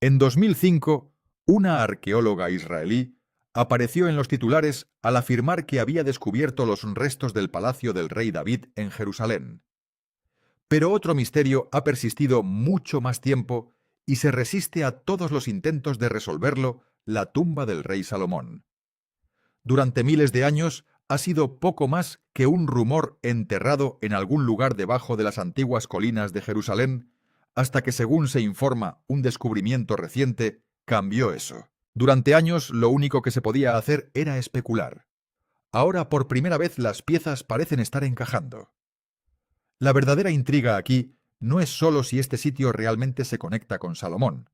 En 2005, una arqueóloga israelí apareció en los titulares al afirmar que había descubierto los restos del palacio del rey David en Jerusalén. Pero otro misterio ha persistido mucho más tiempo y se resiste a todos los intentos de resolverlo: la tumba del rey Salomón. Durante miles de años ha sido poco más que un rumor enterrado en algún lugar debajo de las antiguas colinas de Jerusalén, hasta que, según se informa, un descubrimiento reciente cambió eso. Durante años lo único que se podía hacer era especular. Ahora por primera vez las piezas parecen estar encajando. La verdadera intriga aquí no es solo si este sitio realmente se conecta con Salomón.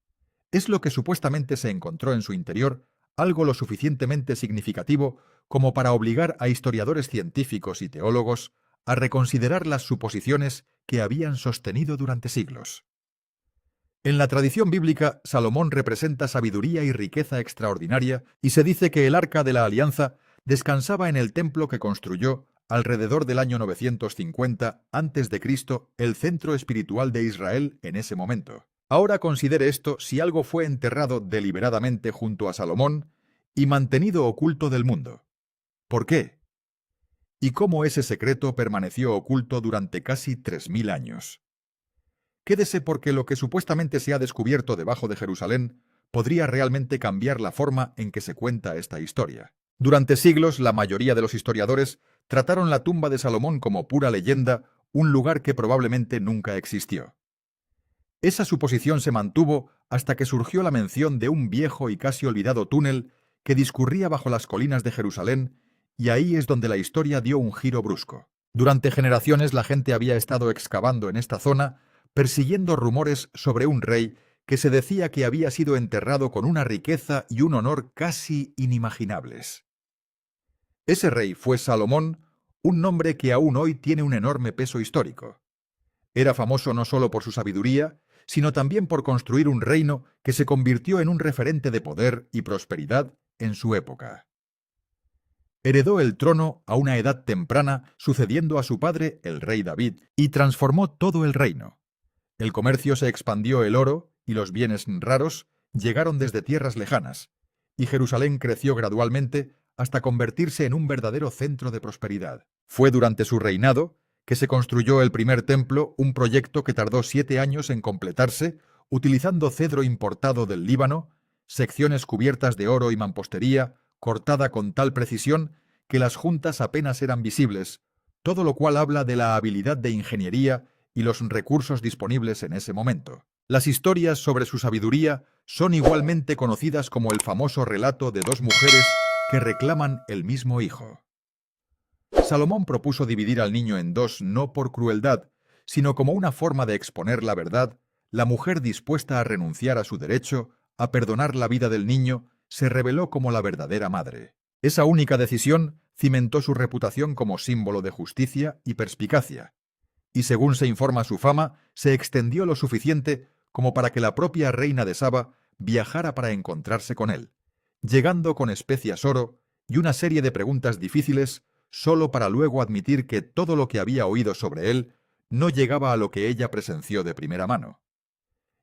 Es lo que supuestamente se encontró en su interior, algo lo suficientemente significativo como para obligar a historiadores científicos y teólogos a reconsiderar las suposiciones que habían sostenido durante siglos. En la tradición bíblica, Salomón representa sabiduría y riqueza extraordinaria, y se dice que el Arca de la Alianza descansaba en el templo que construyó alrededor del año 950 a.C., el centro espiritual de Israel en ese momento. Ahora considere esto si algo fue enterrado deliberadamente junto a Salomón y mantenido oculto del mundo. ¿Por qué? ¿Y cómo ese secreto permaneció oculto durante casi 3000 años? Quédese, porque lo que supuestamente se ha descubierto debajo de Jerusalén podría realmente cambiar la forma en que se cuenta esta historia. Durante siglos, la mayoría de los historiadores trataron la tumba de Salomón como pura leyenda, un lugar que probablemente nunca existió. Esa suposición se mantuvo hasta que surgió la mención de un viejo y casi olvidado túnel que discurría bajo las colinas de Jerusalén, y ahí es donde la historia dio un giro brusco. Durante generaciones la gente había estado excavando en esta zona, persiguiendo rumores sobre un rey que se decía que había sido enterrado con una riqueza y un honor casi inimaginables. Ese rey fue Salomón, un nombre que aún hoy tiene un enorme peso histórico. Era famoso no solo por su sabiduría, sino también por construir un reino que se convirtió en un referente de poder y prosperidad en su época. Heredó el trono a una edad temprana, sucediendo a su padre, el rey David, y transformó todo el reino. El comercio se expandió, el oro y los bienes raros llegaron desde tierras lejanas, y Jerusalén creció gradualmente hasta convertirse en un verdadero centro de prosperidad. Fue durante su reinado que se construyó el primer templo, un proyecto que tardó 7 años en completarse, utilizando cedro importado del Líbano, secciones cubiertas de oro y mampostería, cortada con tal precisión que las juntas apenas eran visibles, todo lo cual habla de la habilidad de ingeniería y los recursos disponibles en ese momento. Las historias sobre su sabiduría son igualmente conocidas como el famoso relato de dos mujeres que reclaman el mismo hijo. Salomón propuso dividir al niño en dos no por crueldad, sino como una forma de exponer la verdad. La mujer, dispuesta a renunciar a su derecho a perdonar la vida del niño, se reveló como la verdadera madre. Esa única decisión cimentó su reputación como símbolo de justicia y perspicacia, y según se informa, su fama se extendió lo suficiente como para que la propia reina de Saba viajara para encontrarse con él, llegando con especias, oro y una serie de preguntas difíciles, solo para luego admitir que todo lo que había oído sobre él no llegaba a lo que ella presenció de primera mano.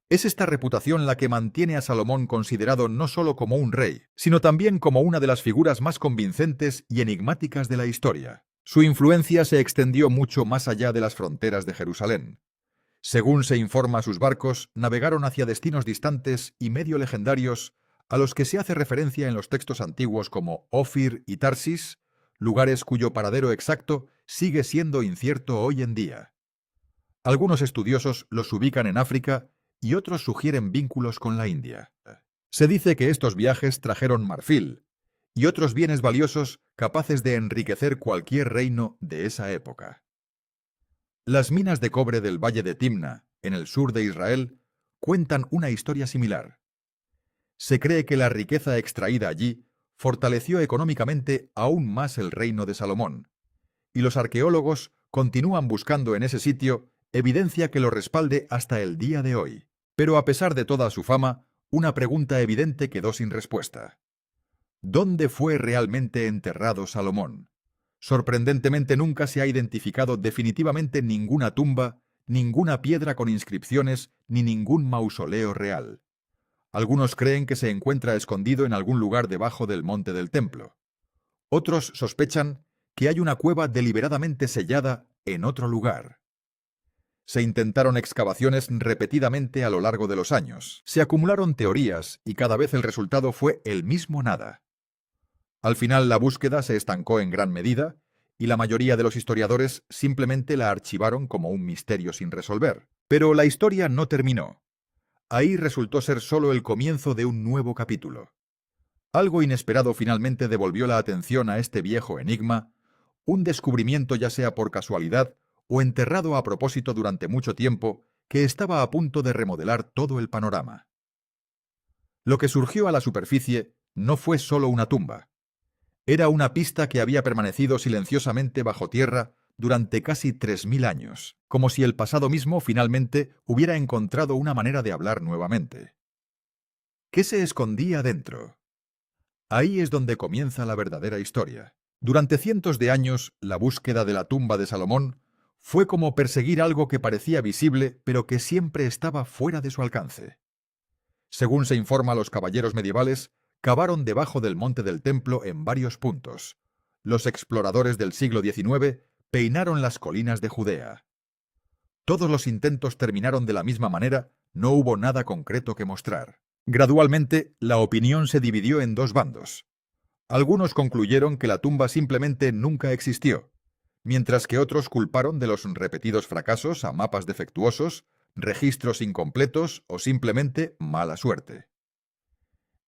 Es esta reputación la que mantiene a Salomón considerado no solo como un rey, sino también como una de las figuras más convincentes y enigmáticas de la historia. Su influencia se extendió mucho más allá de las fronteras de Jerusalén. Según se informa, sus barcos navegaron hacia destinos distantes y medio legendarios, a los que se hace referencia en los textos antiguos como Ofir y Tarsis, lugares cuyo paradero exacto sigue siendo incierto hoy en día. Algunos estudiosos los ubican en África y otros sugieren vínculos con la India. Se dice que estos viajes trajeron marfil y otros bienes valiosos capaces de enriquecer cualquier reino de esa época. Las minas de cobre del valle de Timna, en el sur de Israel, cuentan una historia similar. Se cree que la riqueza extraída allí fortaleció económicamente aún más el reino de Salomón, y los arqueólogos continúan buscando en ese sitio evidencia que lo respalde hasta el día de hoy. Pero a pesar de toda su fama, una pregunta evidente quedó sin respuesta. ¿Dónde fue realmente enterrado Salomón? Sorprendentemente nunca se ha identificado definitivamente ninguna tumba, ninguna piedra con inscripciones, ni ningún mausoleo real. Algunos creen que se encuentra escondido en algún lugar debajo del monte del templo. Otros sospechan que hay una cueva deliberadamente sellada en otro lugar. Se intentaron excavaciones repetidamente a lo largo de los años. Se acumularon teorías y cada vez el resultado fue el mismo nada. Al final la búsqueda se estancó en gran medida y la mayoría de los historiadores simplemente la archivaron como un misterio sin resolver. Pero la historia no terminó. Ahí resultó ser solo el comienzo de un nuevo capítulo. Algo inesperado finalmente devolvió la atención a este viejo enigma, un descubrimiento ya sea por casualidad o enterrado a propósito durante mucho tiempo, que estaba a punto de remodelar todo el panorama. Lo que surgió a la superficie no fue solo una tumba. Era una pista que había permanecido silenciosamente bajo tierra durante casi 3000 años, como si el pasado mismo finalmente hubiera encontrado una manera de hablar nuevamente. ¿Qué se escondía dentro? Ahí es donde comienza la verdadera historia. Durante cientos de años, la búsqueda de la tumba de Salomón fue como perseguir algo que parecía visible, pero que siempre estaba fuera de su alcance. Según se informa, los caballeros medievales cavaron debajo del monte del templo en varios puntos. Los exploradores del siglo XIX peinaron las colinas de Judea. Todos los intentos terminaron de la misma manera, no hubo nada concreto que mostrar. Gradualmente, la opinión se dividió en dos bandos. Algunos concluyeron que la tumba simplemente nunca existió, mientras que otros culparon de los repetidos fracasos a mapas defectuosos, registros incompletos o simplemente mala suerte.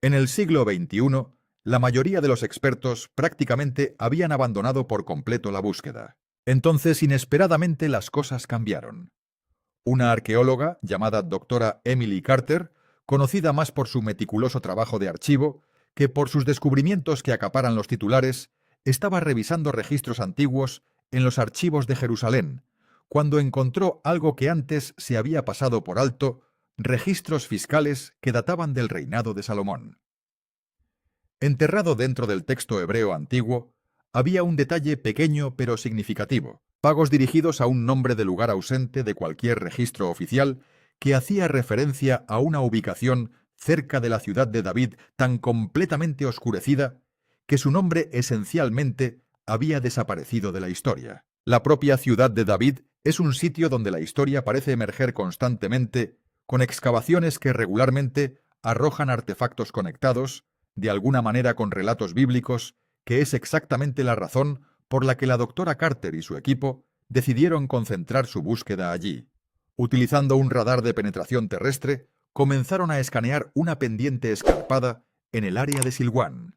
En el siglo XXI, la mayoría de los expertos prácticamente habían abandonado por completo la búsqueda. Entonces, inesperadamente, las cosas cambiaron. Una arqueóloga llamada doctora Emily Carter, conocida más por su meticuloso trabajo de archivo que por sus descubrimientos que acaparan los titulares, estaba revisando registros antiguos en los archivos de Jerusalén, cuando encontró algo que antes se había pasado por alto: registros fiscales que databan del reinado de Salomón. Enterrado dentro del texto hebreo antiguo, había un detalle pequeño pero significativo: pagos dirigidos a un nombre de lugar ausente de cualquier registro oficial que hacía referencia a una ubicación cerca de la ciudad de David tan completamente oscurecida que su nombre esencialmente había desaparecido de la historia. La propia ciudad de David es un sitio donde la historia parece emerger constantemente, con excavaciones que regularmente arrojan artefactos conectados, de alguna manera con relatos bíblicos, que es exactamente la razón por la que la doctora Carter y su equipo decidieron concentrar su búsqueda allí. Utilizando un radar de penetración terrestre, comenzaron a escanear una pendiente escarpada en el área de Silwan.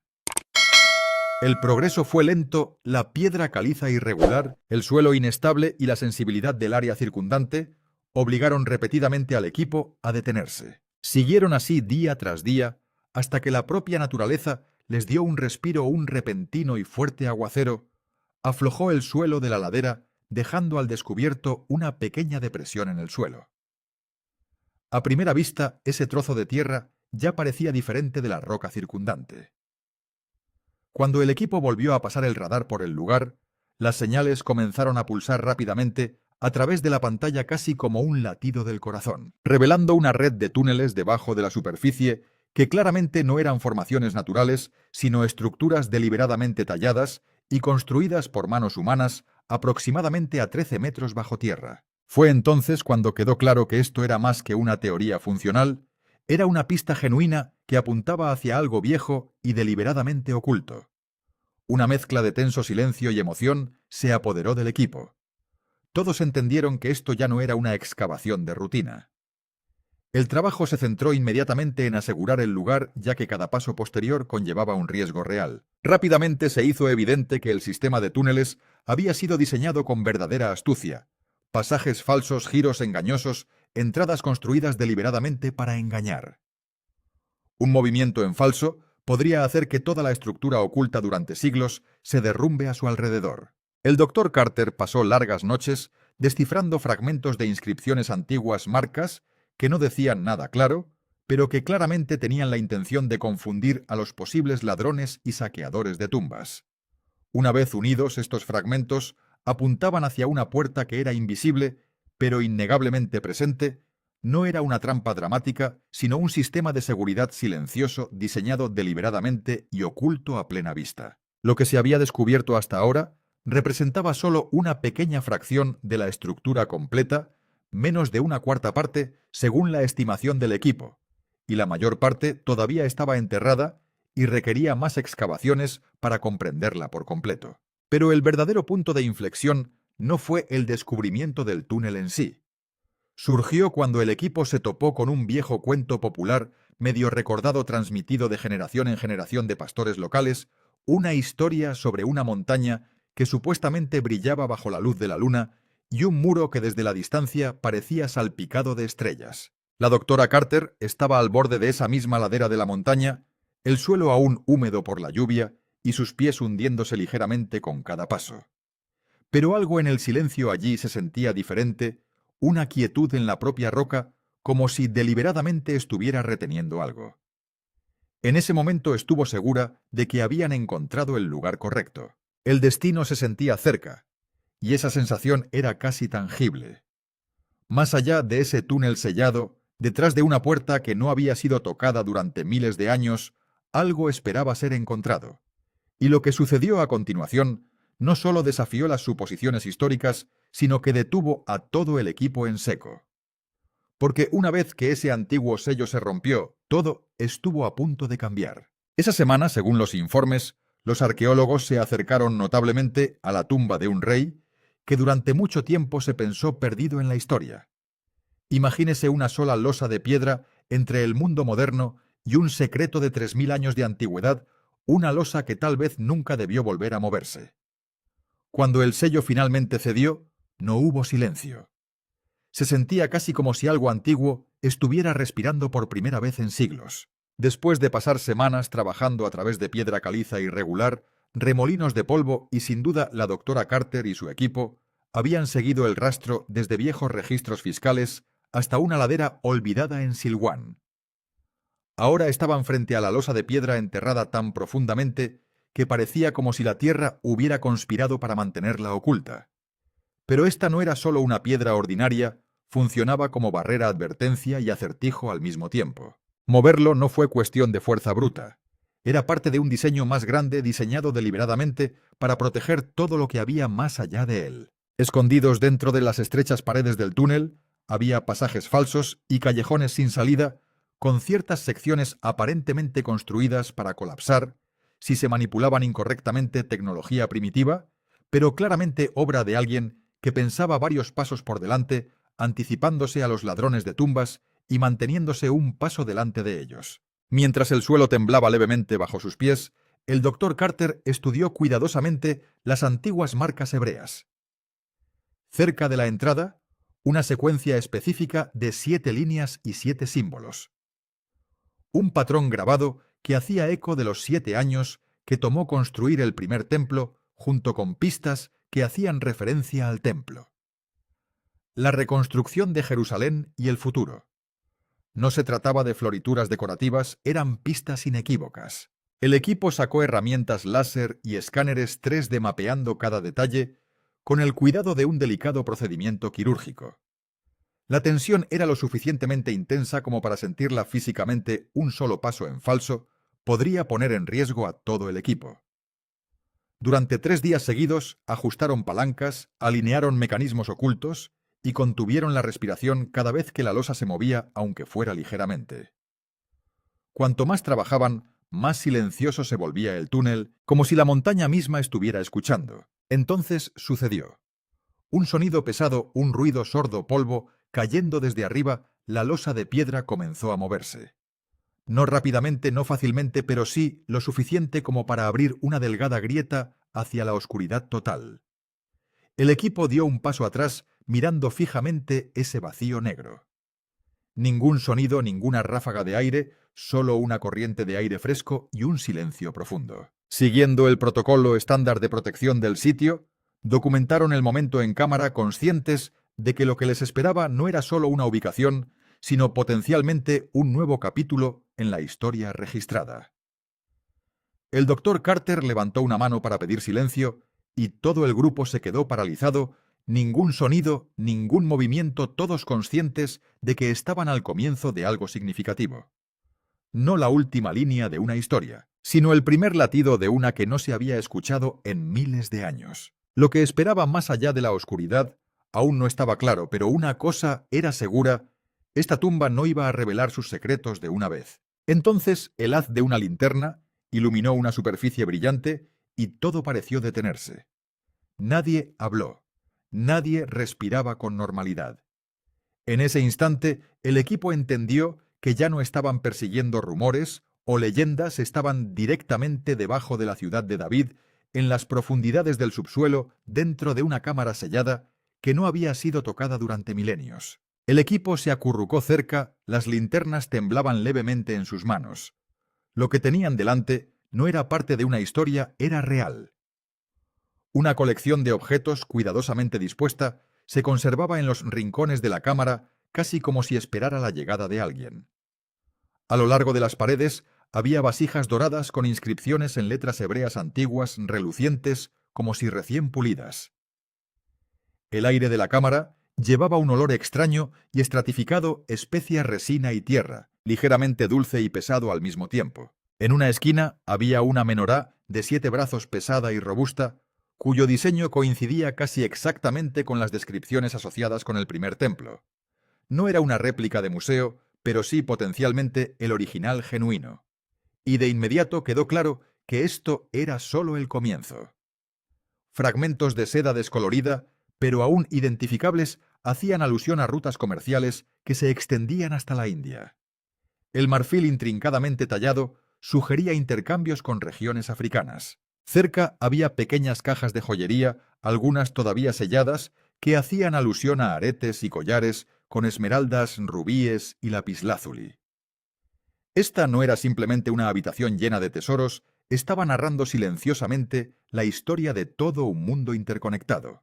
El progreso fue lento, la piedra caliza irregular, el suelo inestable y la sensibilidad del área circundante obligaron repetidamente al equipo a detenerse. Siguieron así día tras día, hasta que la propia naturaleza les dio un respiro. Un repentino y fuerte aguacero aflojó el suelo de la ladera, dejando al descubierto una pequeña depresión en el suelo. A primera vista, ese trozo de tierra ya parecía diferente de la roca circundante. Cuando el equipo volvió a pasar el radar por el lugar, las señales comenzaron a pulsar rápidamente a través de la pantalla, casi como un latido del corazón, revelando una red de túneles debajo de la superficie que claramente no eran formaciones naturales, sino estructuras deliberadamente talladas y construidas por manos humanas aproximadamente a 13 metros bajo tierra. Fue entonces cuando quedó claro que esto era más que una teoría funcional, era una pista genuina que apuntaba hacia algo viejo y deliberadamente oculto. Una mezcla de tenso silencio y emoción se apoderó del equipo. Todos entendieron que esto ya no era una excavación de rutina. El trabajo se centró inmediatamente en asegurar el lugar, ya que cada paso posterior conllevaba un riesgo real. Rápidamente se hizo evidente que el sistema de túneles había sido diseñado con verdadera astucia: pasajes falsos, giros engañosos, entradas construidas deliberadamente para engañar. Un movimiento en falso podría hacer que toda la estructura oculta durante siglos se derrumbe a su alrededor. El doctor Carter pasó largas noches descifrando fragmentos de inscripciones antiguas, marcas que no decían nada claro, pero que claramente tenían la intención de confundir a los posibles ladrones y saqueadores de tumbas. Una vez unidos, estos fragmentos apuntaban hacia una puerta que era invisible, pero innegablemente presente, no era una trampa dramática, sino un sistema de seguridad silencioso diseñado deliberadamente y oculto a plena vista. Lo que se había descubierto hasta ahora representaba solo una pequeña fracción de la estructura completa, menos de una cuarta parte según la estimación del equipo, y la mayor parte todavía estaba enterrada y requería más excavaciones para comprenderla por completo. Pero el verdadero punto de inflexión no fue el descubrimiento del túnel en sí. Surgió cuando el equipo se topó con un viejo cuento popular medio recordado transmitido de generación en generación de pastores locales, una historia sobre una montaña que supuestamente brillaba bajo la luz de la luna y un muro que desde la distancia parecía salpicado de estrellas. La doctora Carter estaba al borde de esa misma ladera de la montaña, el suelo aún húmedo por la lluvia y sus pies hundiéndose ligeramente con cada paso. Pero algo en el silencio allí se sentía diferente, una quietud en la propia roca, como si deliberadamente estuviera reteniendo algo. En ese momento estuvo segura de que habían encontrado el lugar correcto. El destino se sentía cerca, y esa sensación era casi tangible. Más allá de ese túnel sellado, detrás de una puerta que no había sido tocada durante miles de años, algo esperaba ser encontrado. Y lo que sucedió a continuación no solo desafió las suposiciones históricas, sino que detuvo a todo el equipo en seco. Porque una vez que ese antiguo sello se rompió, todo estuvo a punto de cambiar. Esa semana, según los informes, los arqueólogos se acercaron notablemente a la tumba de un rey que durante mucho tiempo se pensó perdido en la historia. Imagínese una sola losa de piedra entre el mundo moderno y un secreto de 3000 años de antigüedad, una losa que tal vez nunca debió volver a moverse. Cuando el sello finalmente cedió, no hubo silencio. Se sentía casi como si algo antiguo estuviera respirando por primera vez en siglos. Después de pasar semanas trabajando a través de piedra caliza irregular, remolinos de polvo y sin duda la doctora Carter y su equipo habían seguido el rastro desde viejos registros fiscales hasta una ladera olvidada en Silwan. Ahora estaban frente a la losa de piedra enterrada tan profundamente que parecía como si la tierra hubiera conspirado para mantenerla oculta. Pero esta no era solo una piedra ordinaria, funcionaba como barrera, advertencia y acertijo al mismo tiempo. Moverlo no fue cuestión de fuerza bruta. Era parte de un diseño más grande diseñado deliberadamente para proteger todo lo que había más allá de él. Escondidos dentro de las estrechas paredes del túnel, había pasajes falsos y callejones sin salida, con ciertas secciones aparentemente construidas para colapsar, si se manipulaban incorrectamente tecnología primitiva, pero claramente obra de alguien que pensaba varios pasos por delante, anticipándose a los ladrones de tumbas y manteniéndose un paso delante de ellos. Mientras el suelo temblaba levemente bajo sus pies, el doctor Carter estudió cuidadosamente las antiguas marcas hebreas. Cerca de la entrada, una secuencia específica de 7 líneas y 7 símbolos. Un patrón grabado que hacía eco de los 7 años que tomó construir el primer templo, junto con pistas que hacían referencia al templo. La reconstrucción de Jerusalén y el futuro. No se trataba de florituras decorativas, eran pistas inequívocas. El equipo sacó herramientas láser y escáneres 3D mapeando cada detalle con el cuidado de un delicado procedimiento quirúrgico. La tensión era lo suficientemente intensa como para sentirla físicamente. Un solo paso en falso podría poner en riesgo a todo el equipo. Durante 3 días seguidos ajustaron palancas, alinearon mecanismos ocultos y contuvieron la respiración cada vez que la losa se movía, aunque fuera ligeramente. Cuanto más trabajaban, más silencioso se volvía el túnel, como si la montaña misma estuviera escuchando. Entonces sucedió. Un sonido pesado, un ruido sordo, polvo, cayendo desde arriba, la losa de piedra comenzó a moverse. No rápidamente, no fácilmente, pero sí lo suficiente como para abrir una delgada grieta hacia la oscuridad total. El equipo dio un paso atrás, mirando fijamente ese vacío negro. Ningún sonido, ninguna ráfaga de aire, solo una corriente de aire fresco y un silencio profundo. Siguiendo el protocolo estándar de protección del sitio, documentaron el momento en cámara, conscientes de que lo que les esperaba no era solo una ubicación, sino potencialmente un nuevo capítulo en la historia registrada. El doctor Carter levantó una mano para pedir silencio y todo el grupo se quedó paralizado Ningún sonido, ningún movimiento, todos conscientes de que estaban al comienzo de algo significativo. No la última línea de una historia, sino el primer latido de una que no se había escuchado en miles de años. Lo que esperaba más allá de la oscuridad aún no estaba claro, pero una cosa era segura: esta tumba no iba a revelar sus secretos de una vez. Entonces el haz de una linterna iluminó una superficie brillante y todo pareció detenerse. Nadie habló. Nadie respiraba con normalidad. En ese instante, el equipo entendió que ya no estaban persiguiendo rumores o leyendas, estaban directamente debajo de la ciudad de David, en las profundidades del subsuelo, dentro de una cámara sellada que no había sido tocada durante milenios. El equipo se acurrucó cerca, las linternas temblaban levemente en sus manos. Lo que tenían delante no era parte de una historia, era real. Una colección de objetos cuidadosamente dispuesta se conservaba en los rincones de la cámara, casi como si esperara la llegada de alguien. A lo largo de las paredes había vasijas doradas con inscripciones en letras hebreas antiguas, relucientes, como si recién pulidas. El aire de la cámara llevaba un olor extraño y estratificado, especia, resina y tierra, ligeramente dulce y pesado al mismo tiempo. En una esquina había una menorá de 7 brazos, pesada y robusta, cuyo diseño coincidía casi exactamente con las descripciones asociadas con el primer templo. No era una réplica de museo, pero sí potencialmente el original genuino. Y de inmediato quedó claro que esto era solo el comienzo. Fragmentos de seda descolorida, pero aún identificables, hacían alusión a rutas comerciales que se extendían hasta la India. El marfil intrincadamente tallado sugería intercambios con regiones africanas. Cerca había pequeñas cajas de joyería, algunas todavía selladas, que hacían alusión a aretes y collares con esmeraldas, rubíes y lapislázuli. Esta no era simplemente una habitación llena de tesoros, estaba narrando silenciosamente la historia de todo un mundo interconectado.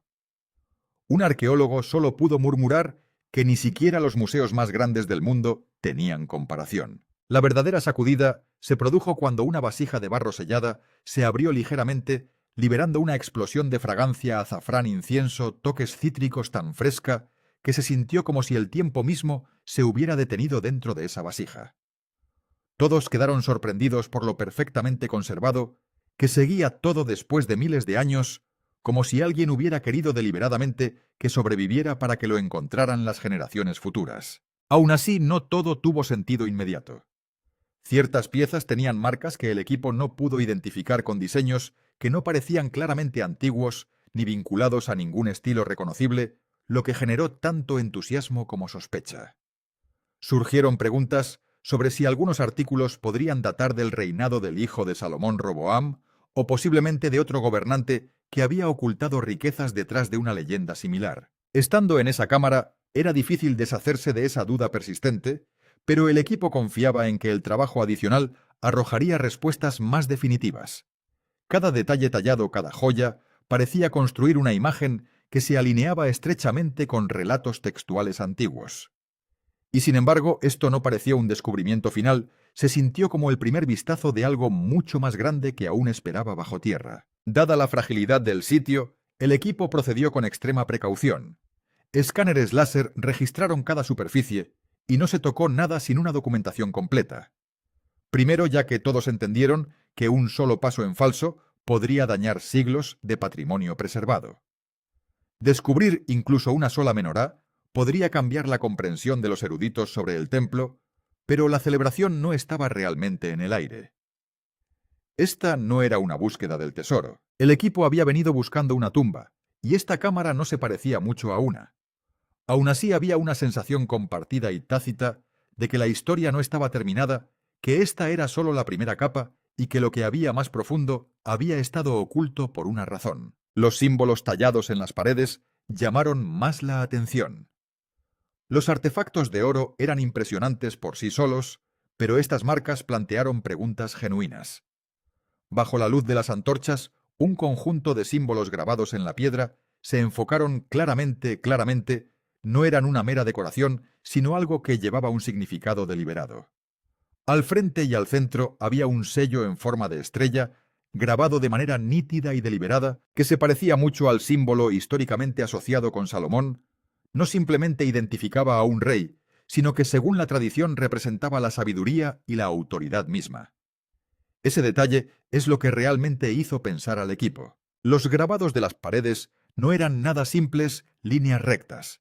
Un arqueólogo solo pudo murmurar que ni siquiera los museos más grandes del mundo tenían comparación. La verdadera sacudida se produjo cuando una vasija de barro sellada se abrió ligeramente, liberando una explosión de fragancia, azafrán, incienso, toques cítricos tan fresca que se sintió como si el tiempo mismo se hubiera detenido dentro de esa vasija. Todos quedaron sorprendidos por lo perfectamente conservado que seguía todo después de miles de años, como si alguien hubiera querido deliberadamente que sobreviviera para que lo encontraran las generaciones futuras. Aún así, no todo tuvo sentido inmediato. Ciertas piezas tenían marcas que el equipo no pudo identificar, con diseños que no parecían claramente antiguos ni vinculados a ningún estilo reconocible, lo que generó tanto entusiasmo como sospecha. Surgieron preguntas sobre si algunos artículos podrían datar del reinado del hijo de Salomón, Roboam, o posiblemente de otro gobernante que había ocultado riquezas detrás de una leyenda similar. Estando en esa cámara, era difícil deshacerse de esa duda persistente, pero el equipo confiaba en que el trabajo adicional arrojaría respuestas más definitivas. Cada detalle tallado, cada joya, parecía construir una imagen que se alineaba estrechamente con relatos textuales antiguos. Y sin embargo, esto no pareció un descubrimiento final, se sintió como el primer vistazo de algo mucho más grande que aún esperaba bajo tierra. Dada la fragilidad del sitio, el equipo procedió con extrema precaución. Escáneres láser registraron cada superficie y no se tocó nada sin una documentación completa. Primero, ya que todos entendieron que un solo paso en falso podría dañar siglos de patrimonio preservado. Descubrir incluso una sola menorá podría cambiar la comprensión de los eruditos sobre el templo, pero la celebración no estaba realmente en el aire. Esta no era una búsqueda del tesoro. El equipo había venido buscando una tumba, y esta cámara no se parecía mucho a una. Aún así había una sensación compartida y tácita de que la historia no estaba terminada, que esta era solo la primera capa y que lo que había más profundo había estado oculto por una razón. Los símbolos tallados en las paredes llamaron más la atención. Los artefactos de oro eran impresionantes por sí solos, pero estas marcas plantearon preguntas genuinas. Bajo la luz de las antorchas, un conjunto de símbolos grabados en la piedra se enfocaron claramente, no eran una mera decoración, sino algo que llevaba un significado deliberado. Al frente y al centro había un sello en forma de estrella, grabado de manera nítida y deliberada, que se parecía mucho al símbolo históricamente asociado con Salomón, no simplemente identificaba a un rey, sino que según la tradición representaba la sabiduría y la autoridad misma. Ese detalle es lo que realmente hizo pensar al equipo. Los grabados de las paredes no eran nada simples líneas rectas.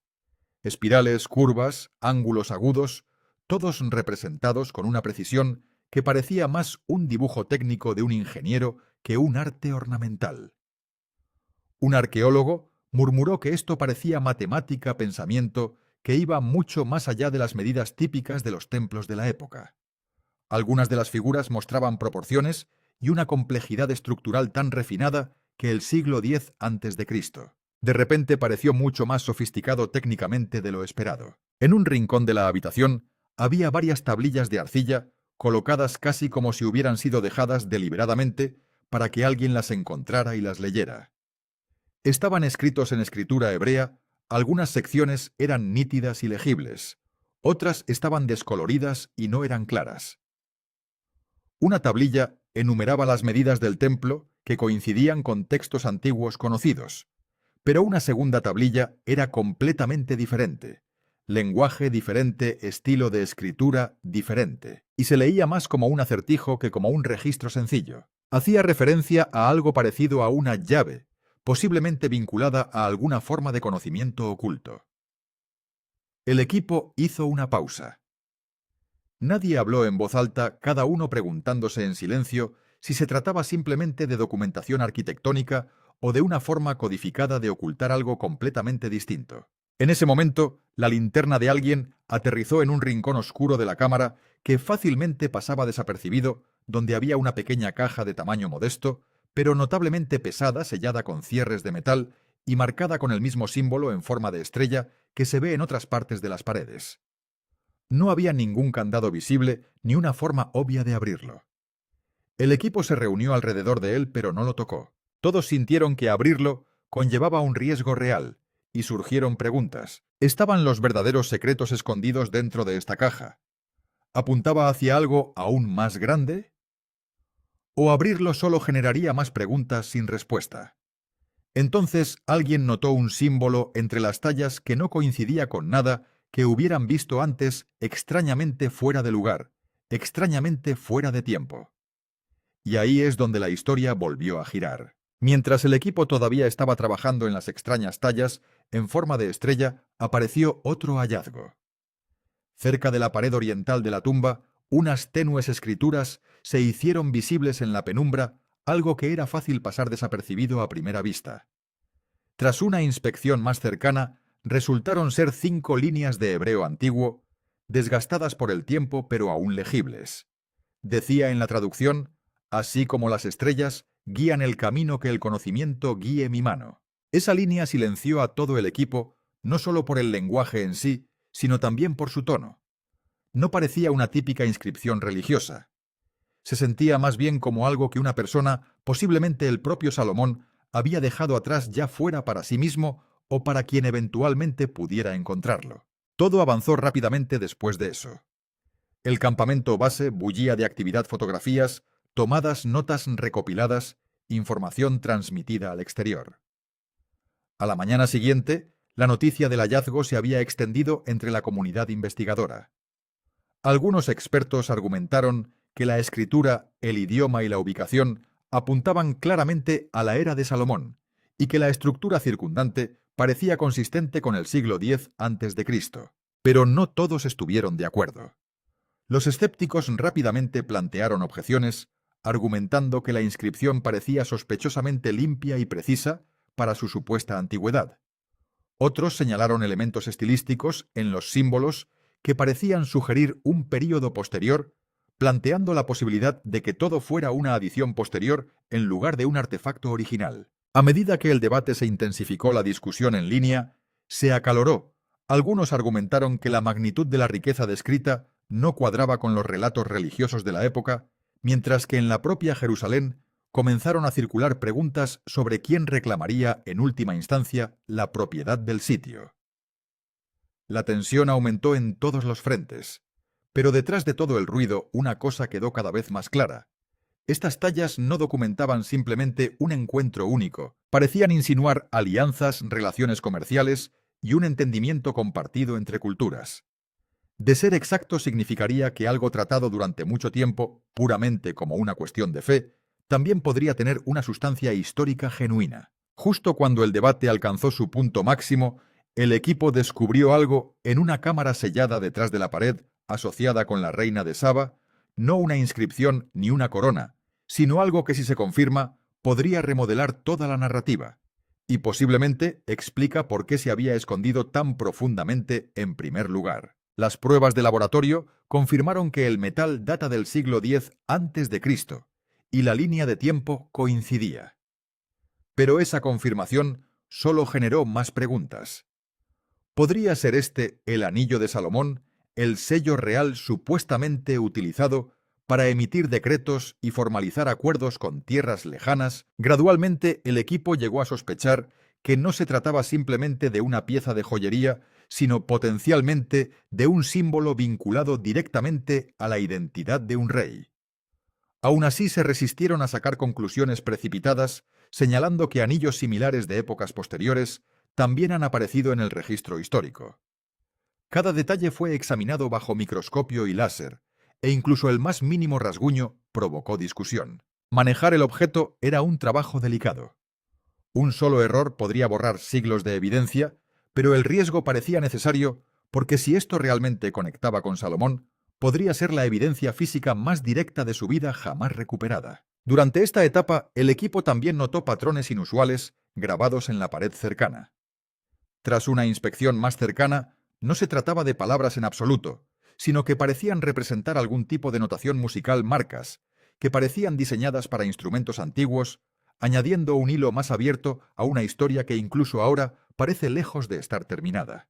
Espirales, curvas, ángulos agudos, todos representados con una precisión que parecía más un dibujo técnico de un ingeniero que un arte ornamental. Un arqueólogo murmuró que esto parecía matemática pensamiento que iba mucho más allá de las medidas típicas de los templos de la época. Algunas de las figuras mostraban proporciones y una complejidad estructural tan refinada que el siglo X a.C. De repente pareció mucho más sofisticado técnicamente de lo esperado. En un rincón de la habitación había varias tablillas de arcilla colocadas casi como si hubieran sido dejadas deliberadamente para que alguien las encontrara y las leyera. Estaban escritos en escritura hebrea, algunas secciones eran nítidas y legibles, otras estaban descoloridas y no eran claras. Una tablilla enumeraba las medidas del templo que coincidían con textos antiguos conocidos, pero una segunda tablilla era completamente diferente, lenguaje diferente, estilo de escritura diferente, y se leía más como un acertijo que como un registro sencillo. Hacía referencia a algo parecido a una llave, posiblemente vinculada a alguna forma de conocimiento oculto. El equipo hizo una pausa. Nadie habló en voz alta, cada uno preguntándose en silencio si se trataba simplemente de documentación arquitectónica o de una forma codificada de ocultar algo completamente distinto. En ese momento, la linterna de alguien aterrizó en un rincón oscuro de la cámara que fácilmente pasaba desapercibido, donde había una pequeña caja de tamaño modesto, pero notablemente pesada, sellada con cierres de metal y marcada con el mismo símbolo en forma de estrella que se ve en otras partes de las paredes. No había ningún candado visible ni una forma obvia de abrirlo. El equipo se reunió alrededor de él, pero no lo tocó. Todos sintieron que abrirlo conllevaba un riesgo real, y surgieron preguntas. ¿Estaban los verdaderos secretos escondidos dentro de esta caja? ¿Apuntaba hacia algo aún más grande? ¿O abrirlo solo generaría más preguntas sin respuesta? Entonces alguien notó un símbolo entre las tallas que no coincidía con nada que hubieran visto antes, extrañamente fuera de lugar, extrañamente fuera de tiempo. Y ahí es donde la historia volvió a girar. Mientras el equipo todavía estaba trabajando en las extrañas tallas, en forma de estrella, apareció otro hallazgo. Cerca de la pared oriental de la tumba, unas tenues escrituras se hicieron visibles en la penumbra, algo que era fácil pasar desapercibido a primera vista. Tras una inspección más cercana, resultaron ser 5 líneas de hebreo antiguo, desgastadas por el tiempo pero aún legibles. Decía en la traducción: así como las estrellas guían el camino que el conocimiento guíe mi mano. Esa línea silenció a todo el equipo, no solo por el lenguaje en sí, sino también por su tono. No parecía una típica inscripción religiosa. Se sentía más bien como algo que una persona, posiblemente el propio Salomón, había dejado atrás ya fuera para sí mismo o para quien eventualmente pudiera encontrarlo. Todo avanzó rápidamente después de eso. El campamento base bullía de actividad, fotografías, tomadas, notas recopiladas, información transmitida al exterior. A la mañana siguiente, la noticia del hallazgo se había extendido entre la comunidad investigadora. Algunos expertos argumentaron que la escritura, el idioma y la ubicación apuntaban claramente a la era de Salomón, y que la estructura circundante parecía consistente con el siglo X a.C. Pero no todos estuvieron de acuerdo. Los escépticos rápidamente plantearon objeciones, argumentando que la inscripción parecía sospechosamente limpia y precisa para su supuesta antigüedad. Otros señalaron elementos estilísticos en los símbolos que parecían sugerir un período posterior, planteando la posibilidad de que todo fuera una adición posterior en lugar de un artefacto original. A medida que el debate se intensificó, la discusión en línea se acaloró. Algunos argumentaron que la magnitud de la riqueza descrita no cuadraba con los relatos religiosos de la época, mientras que en la propia Jerusalén comenzaron a circular preguntas sobre quién reclamaría en última instancia la propiedad del sitio. La tensión aumentó en todos los frentes, pero detrás de todo el ruido una cosa quedó cada vez más clara. Estas tallas no documentaban simplemente un encuentro único, parecían insinuar alianzas, relaciones comerciales y un entendimiento compartido entre culturas. De ser exacto significaría que algo tratado durante mucho tiempo, puramente como una cuestión de fe, también podría tener una sustancia histórica genuina. Justo cuando el debate alcanzó su punto máximo, el equipo descubrió algo en una cámara sellada detrás de la pared, asociada con la reina de Saba, no una inscripción ni una corona, sino algo que, si se confirma, podría remodelar toda la narrativa. Y posiblemente explica por qué se había escondido tan profundamente en primer lugar. Las pruebas de laboratorio confirmaron que el metal data del siglo X a.C., y la línea de tiempo coincidía. Pero esa confirmación solo generó más preguntas. ¿Podría ser este el anillo de Salomón, el sello real supuestamente utilizado para emitir decretos y formalizar acuerdos con tierras lejanas? Gradualmente el equipo llegó a sospechar que no se trataba simplemente de una pieza de joyería, sino potencialmente de un símbolo vinculado directamente a la identidad de un rey. Aún así se resistieron a sacar conclusiones precipitadas, señalando que anillos similares de épocas posteriores también han aparecido en el registro histórico. Cada detalle fue examinado bajo microscopio y láser, e incluso el más mínimo rasguño provocó discusión. Manejar el objeto era un trabajo delicado. Un solo error podría borrar siglos de evidencia, pero el riesgo parecía necesario porque si esto realmente conectaba con Salomón, podría ser la evidencia física más directa de su vida jamás recuperada. Durante esta etapa, el equipo también notó patrones inusuales grabados en la pared cercana. Tras una inspección más cercana, no se trataba de palabras en absoluto, sino que parecían representar algún tipo de notación musical, marcas, que parecían diseñadas para instrumentos antiguos, añadiendo un hilo más abierto a una historia que incluso ahora parece lejos de estar terminada.